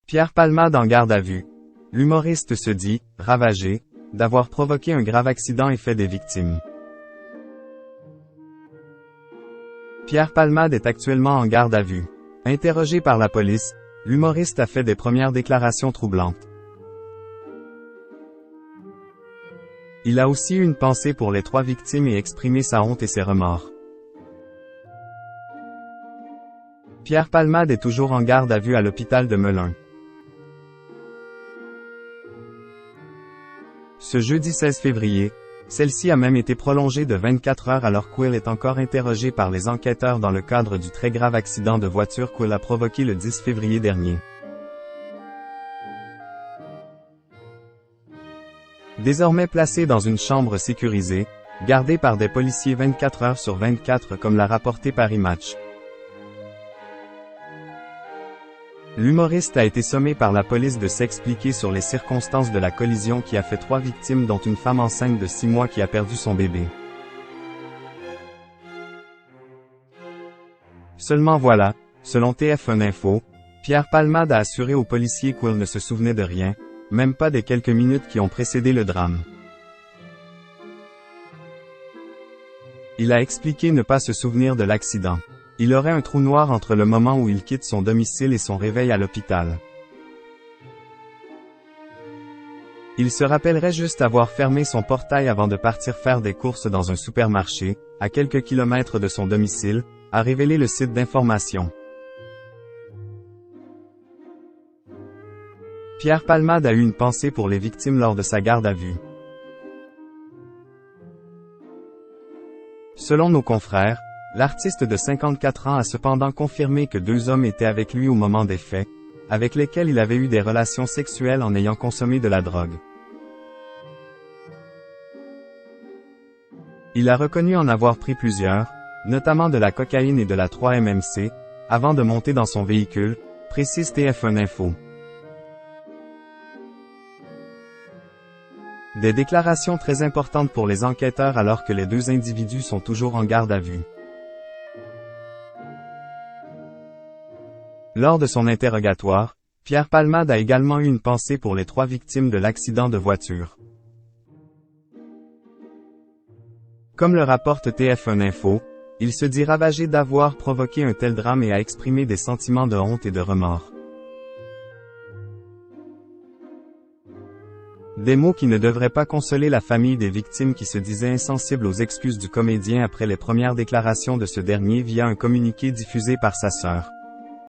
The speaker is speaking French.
Pierre Palmade en garde à vue. L'humoriste se dit, ravagé, d'avoir provoqué un grave accident et fait des victimes. Pierre Palmade est actuellement en garde à vue. Interrogé par la police, l'humoriste a fait des premières déclarations troublantes. Il a aussi eu une pensée pour les 3 victimes et exprimé sa honte et ses remords. Pierre Palmade est toujours en garde à vue à l'hôpital de Melun. Ce jeudi 16 février, celle-ci a même été prolongée de 24 heures alors qu'Will est encore interrogé par les enquêteurs dans le cadre du très grave accident de voiture qu'Will a provoqué le 10 février dernier. Désormais placé dans une chambre sécurisée, gardé par des policiers 24 heures sur 24 comme l'a rapporté Paris Match. L'humoriste a été sommé par la police de s'expliquer sur les circonstances de la collision qui a fait 3 victimes dont une femme enceinte de 6 mois qui a perdu son bébé. Seulement voilà, selon TF1 Info, Pierre Palmade a assuré aux policiers qu'Will ne se souvenait de rien, même pas des quelques minutes qui ont précédé le drame. Il a expliqué ne pas se souvenir de l'accident. Il aurait un trou noir entre le moment où il quitte son domicile et son réveil à l'hôpital. Il se rappellerait juste avoir fermé son portail avant de partir faire des courses dans un supermarché, à quelques kilomètres de son domicile, a révélé le site d'information. Pierre Palmade a eu une pensée pour les victimes lors de sa garde à vue. Selon nos confrères, l'artiste de 54 ans a cependant confirmé que 2 hommes étaient avec lui au moment des faits, avec lesquels il avait eu des relations sexuelles en ayant consommé de la drogue. Il a reconnu en avoir pris plusieurs, notamment de la cocaïne et de la 3-MMC, avant de monter dans son véhicule, précise TF1 Info. Des déclarations très importantes pour les enquêteurs alors que les 2 individus sont toujours en garde à vue. Lors de son interrogatoire, Pierre Palmade a également eu une pensée pour les 3 victimes de l'accident de voiture. Comme le rapporte TF1 Info, il se dit ravagé d'avoir provoqué un tel drame et a exprimé des sentiments de honte et de remords. Des mots qui ne devraient pas consoler la famille des victimes qui se disaient insensibles aux excuses du comédien après les premières déclarations de ce dernier via un communiqué diffusé par sa sœur.